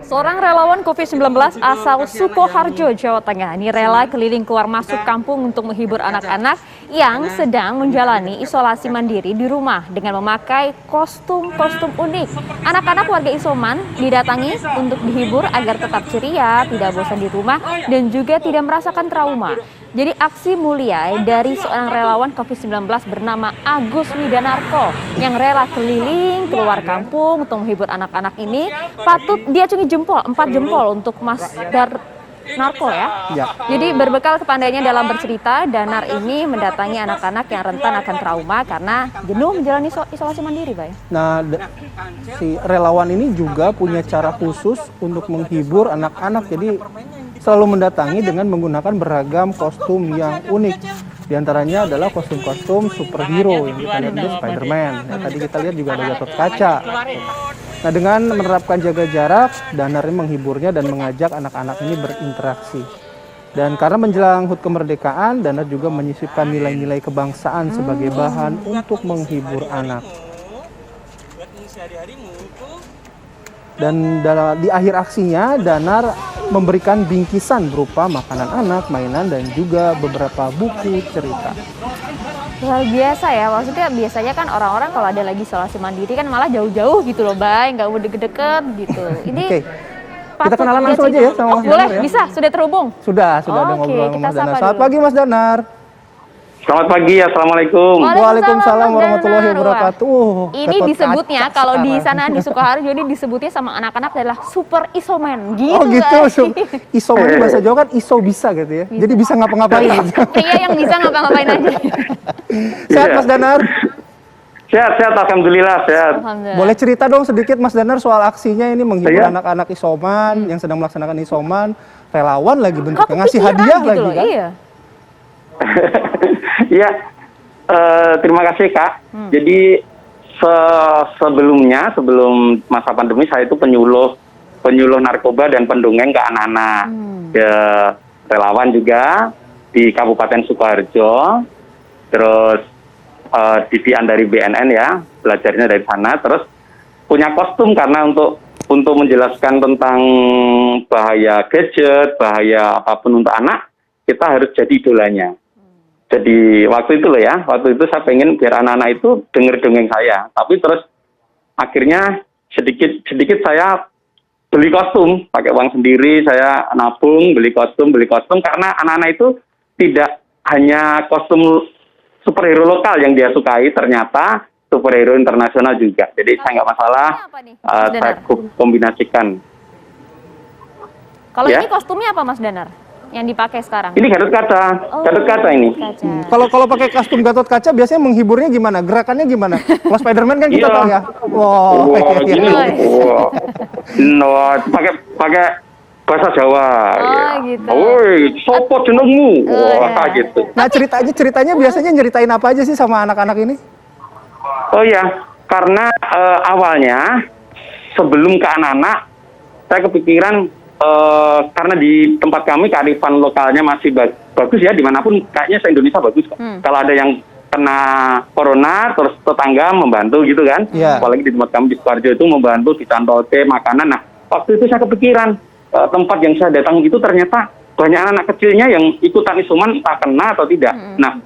Seorang relawan COVID-19 asal Sukoharjo, Jawa Tengah ini rela keliling keluar masuk kampung untuk menghibur anak-anak yang sedang menjalani isolasi mandiri di rumah dengan memakai kostum-kostum unik. Anak-anak warga isoman didatangi untuk dihibur agar tetap ceria, tidak bosan di rumah, dan juga tidak merasakan trauma. Jadi aksi mulia dari seorang relawan COVID-19 bernama Agus Widanarko yang rela keliling keluar kampung untuk menghibur anak-anak ini patut dia acungi jempol, 4 jempol untuk Mas Narko ya. Jadi berbekal kepandainya dalam bercerita, Danar ini mendatangi anak-anak yang rentan akan trauma karena jenuh menjalani isolasi mandiri, Bay. Nah, si relawan ini juga punya cara khusus untuk menghibur anak-anak. Jadi selalu mendatangi dengan menggunakan beragam kostum yang unik. Di antaranya adalah kostum-kostum superhero yang kita lihat itu Spider-Man. Ya, tadi kita lihat juga ada Gatot Kaca. Nah, dengan menerapkan jaga jarak, Danar ini menghiburnya dan mengajak anak-anak ini berinteraksi. Dan karena menjelang HUT kemerdekaan, Danar juga menyisipkan nilai-nilai kebangsaan sebagai bahan untuk menghibur anak. Dan di akhir aksinya, Danar memberikan bingkisan berupa makanan anak, mainan, dan juga beberapa buku cerita. Luar biasa ya, maksudnya biasanya kan orang-orang kalau ada lagi isolasi mandiri kan malah jauh-jauh gitu loh, Bay, nggak mau deket-deket gitu. Ini kita kenalan langsung aja ya sama Mas Danar. Boleh, ya? bisa, sudah terhubung? Sudah ada ngobrol sama Mas Danar. Selamat pagi Mas Danar. Selamat pagi, Assalamualaikum. Waalaikumsalam warahmatullahi wabarakatuh. Ini disebutnya kalau di sana di Sukoharjo ini disebutnya sama anak-anak adalah super isoman gitu. Oh gitu, isoman bahasa Jawa kan iso bisa gitu ya. Bisa. Jadi bisa ngapa-ngapain. Iya, yang bisa ngapa-ngapain aja. Sehat Mas Danar? Sehat, alhamdulillah sehat. Boleh cerita dong sedikit Mas Danar soal aksinya ini menghibur anak-anak isoman yang sedang melaksanakan isoman, relawan lagi bentuknya ngasih hadiah gitu lagi kan? Iya. Ya, terima kasih Kak. Jadi sebelum masa pandemi saya itu penyuluh narkoba dan pendongeng ke anak-anak. Ya, relawan juga di Kabupaten Sukoharjo. Terus didikan dari BNN ya, belajarnya dari sana. Terus punya kostum karena untuk menjelaskan tentang bahaya gadget, bahaya apapun untuk anak, kita harus jadi idolanya. Jadi waktu itu saya pengen biar anak-anak itu denger dongeng saya. Tapi terus akhirnya sedikit saya beli kostum, pakai uang sendiri, saya nabung, beli kostum karena anak-anak itu tidak hanya kostum superhero lokal yang dia sukai, ternyata superhero internasional juga. Jadi saya nggak masalah, saya kombinasikan. Kalau ini kostumnya apa Mas Danar? Yang dipakai sekarang? Ini Gatot Kaca, Gatot Kaca ini. Kalau pakai kostum Gatot Kaca biasanya menghiburnya gimana? Gerakannya gimana? Kalau Spider-Man kan kita tahu ya. Gini. Pakai bahasa Jawa. Gitu. Woi, sopo jenengmu? Gitu. Nah, ceritanya biasanya nyeritain apa aja sih sama anak-anak ini? Oh ya, karena awalnya sebelum ke anak-anak saya kepikiran karena di tempat kami kearifan lokalnya masih bagus ya, dimanapun kayaknya se-Indonesia bagus kok. Kalau ada yang kena corona, terus tetangga membantu gitu kan. Apalagi di tempat kami di Sukoharjo itu membantu dicantoke makanan. Nah, waktu itu saya kepikiran tempat yang saya datang itu ternyata banyak anak kecilnya yang ikutan isoman tak kena atau tidak. Nah,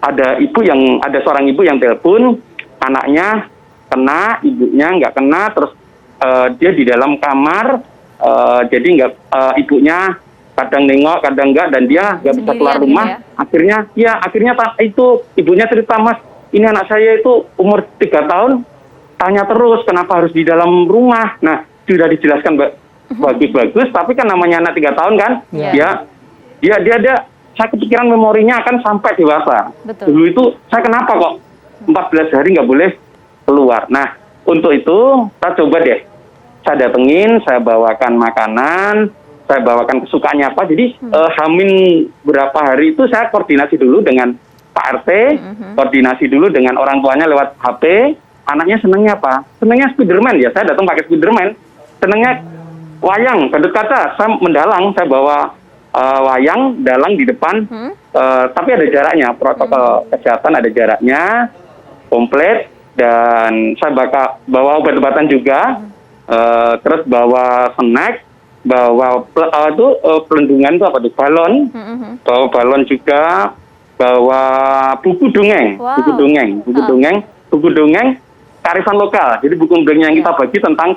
ada seorang ibu yang telepon, anaknya kena, ibunya nggak kena, terus dia di dalam kamar. Jadi ibunya kadang nengok, kadang enggak, dan dia nggak bisa keluar rumah. Ya? Akhirnya itu ibunya cerita, Mas, ini anak saya itu umur 3 tahun, tanya terus kenapa harus di dalam rumah. Nah, sudah dijelaskan bagus-bagus, tapi kan namanya anak 3 tahun kan, dia saya kepikiran memorinya akan sampai dewasa. Betul. Dulu itu saya kenapa kok 14 hari nggak boleh keluar. Nah, untuk itu saya coba deh. Saya datengin, saya bawakan makanan, saya bawakan kesukaannya apa. Jadi hamin berapa hari itu saya koordinasi dulu dengan Pak RT, koordinasi dulu dengan orang tuanya lewat HP. Anaknya senengnya apa? Senengnya Spider-Man ya. Saya datang pakai Spider-Man. Senengnya wayang, Gatot Kaca. Saya mendalang, saya bawa wayang, dalang di depan. Tapi ada jaraknya, protokol kesehatan ada jaraknya, komplit. Dan saya bawa obat-obatan juga. terus bawa snack, bawa pelindungan itu apa tuh, balon, bawa balon juga, bawa buku dongeng, Wow. buku dongeng kearifan lokal. Jadi buku dongeng yang kita bagi tentang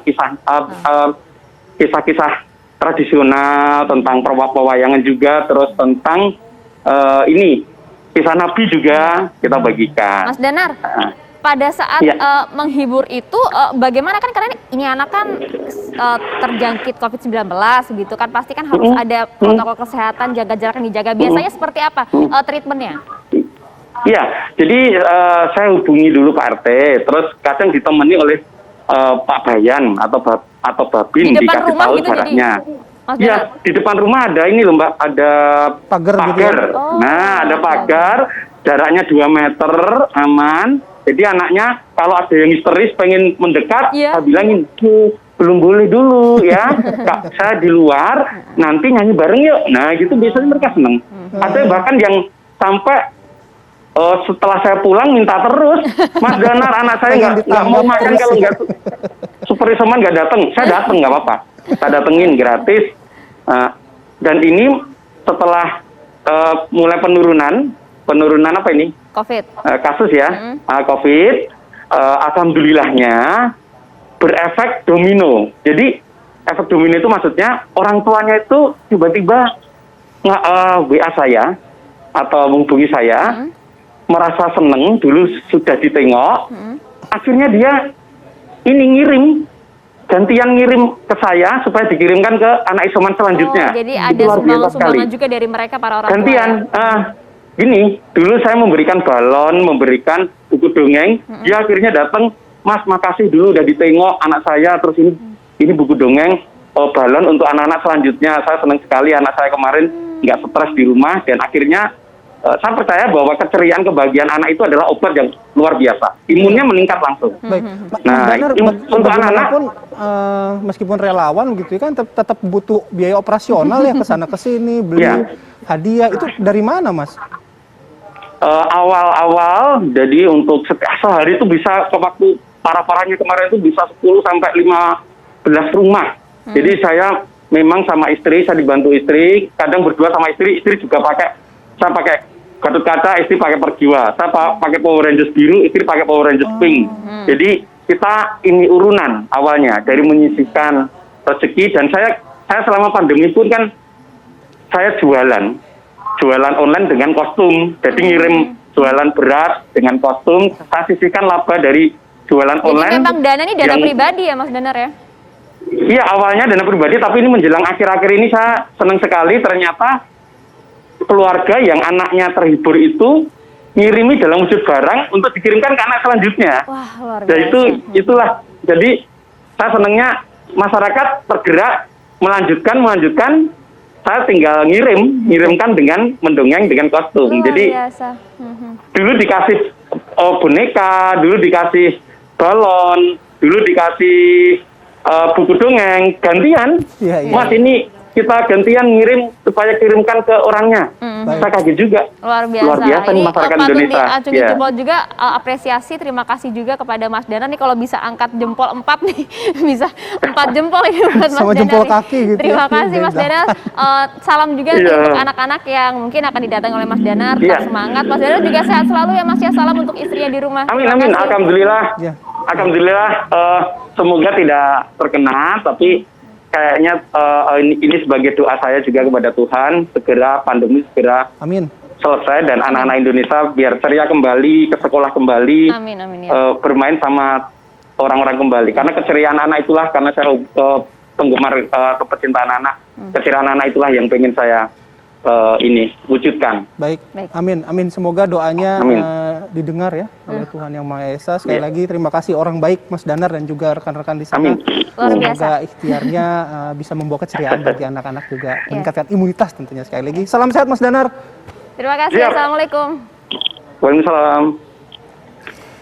kisah-kisah tradisional, tentang pewayangan juga, terus tentang ini kisah Nabi juga kita bagikan. Mas Danar, pada saat Iya. menghibur itu bagaimana, kan karena ini anak kan terjangkit COVID-19 gitu kan, pasti kan harus ada protokol kesehatan, jaga jarak yang dijaga. Biasanya seperti apa treatmentnya? Iya, jadi saya hubungi dulu Pak RT, terus kadang ditemani oleh Pak Bayan atau Babin, Di depan dikasih rumah tahu gitu, jaraknya. Mas Iya, Danar? di depan rumah ada ini loh Mbak, ada Pagar gitu ya? Oh, Nah, ada oke. pagar, jaraknya 2 meter, aman. Jadi anaknya kalau ada yang histeris pengen mendekat, Iya. saya bilangin, belum boleh dulu ya. Kak, saya di luar, nanti nyanyi bareng yuk. Nah, gitu biasanya mereka seneng. Ada bahkan yang sampai setelah saya pulang minta terus, Mas Danar, anak saya Pengen nggak mau ditambah makan terus kalau ya. nggak Super Isoman nggak datang. Saya datang nggak apa-apa. Saya datengin gratis. Dan ini setelah mulai penurunan apa ini? COVID. Kasus ya, COVID, alhamdulillahnya berefek domino. Jadi efek domino itu maksudnya orang tuanya itu tiba-tiba WA saya atau menghubungi saya, merasa seneng dulu sudah ditengok, akhirnya dia ini gantian ngirim ke saya supaya dikirimkan ke anak isoman selanjutnya. Oh, jadi Itu ada luar biasa sumbangan sekali. juga dari mereka para orang tua. Gantian. Gini, dulu saya memberikan balon, memberikan buku dongeng, dia akhirnya datang, Mas, makasih dulu udah ditengok anak saya, terus ini buku dongeng, balon untuk anak-anak selanjutnya. Saya senang sekali, anak saya kemarin nggak stres di rumah, dan akhirnya saya percaya bahwa keceriaan kebahagiaan anak itu adalah obat yang luar biasa. Imunnya meningkat langsung. Baik, Nah, Danar, untuk anak-anak, bagaimanapun meskipun relawan gitu kan tetap butuh biaya operasional ya, ke sana ke sini beli Iya. hadiah, itu dari mana Mas? awal-awal, jadi untuk sehari itu bisa ke waktu parah-parahnya kemarin itu bisa 10 sampai 15 rumah. Jadi saya memang sama istri, saya dibantu istri, kadang berdua sama istri juga saya pakai Gatot Kaca, istri pakai Pergiwa, saya pakai Power Rangers biru, istri pakai Power Rangers pink. Jadi kita ini urunan awalnya dari menyisihkan rezeki, dan saya selama pandemi pun kan saya jualan online dengan kostum. Jadi ngirim jualan beras dengan kostum, saya sisihkan laba dari jualan Jadi online. memang dana ini dana yang- pribadi ya Mas Danar ya? Iya, awalnya dana pribadi, tapi ini menjelang akhir-akhir ini saya senang sekali ternyata keluarga yang anaknya terhibur itu ngirimi dalam wujud barang untuk dikirimkan ke anak selanjutnya. Wah, luar Ya biasa. itulah. Jadi saya senangnya masyarakat tergerak melanjutkan. Saya tinggal ngirimkan dengan mendongeng dengan kostum. Luar Jadi biasa. dulu dikasih boneka, dulu dikasih balon, dulu dikasih buku dongeng, gantian. Iya, iya. Mas, ini kita gantian ngirim supaya kirimkan ke orangnya. Saya kaget juga. Luar biasa. Luar biasa nih Ini masyarakat patut Indonesia. diacungi Iya. jempol juga, apresiasi, terima kasih juga kepada Mas Danar nih, kalau bisa angkat jempol 4 nih, bisa 4 jempol ini buat Mas Sama Danar jempol nih. kaki gitu ya. Terima kasih Mas Beda. Danar. Salam juga nih Iya. untuk anak-anak yang mungkin akan didatangi oleh Mas Danar. Tetap Iya. semangat. Mas Danar juga sehat selalu ya Mas ya. Salam untuk istrinya di rumah. Amin, Terima amin. kasih. Alhamdulillah. Ya. Alhamdulillah. Semoga tidak terkena, tapi kayaknya ini sebagai doa saya juga kepada Tuhan, segera pandemi segera Amin. selesai dan anak-anak Indonesia biar ceria kembali, ke sekolah kembali, Amin, amin ya. bermain sama orang-orang kembali. Karena keceriaan anak itulah, karena saya penggemar kepecintaan anak, keceriaan anak itulah yang pengen saya ini wujudkan. Baik. Baik. Amin. Amin. Semoga doanya Amin. didengar ya oleh Tuhan Yang Maha Esa. Sekali Iya. lagi terima kasih orang baik Mas Danar dan juga rekan-rekan di sana. Amin. Luar biasa. Semoga ikhtiarnya bisa membawa keceriaan bagi anak-anak juga, Iya. meningkatkan imunitas tentunya. Sekali lagi salam sehat Mas Danar. Terima kasih. Siap. Assalamualaikum. Waalaikumsalam.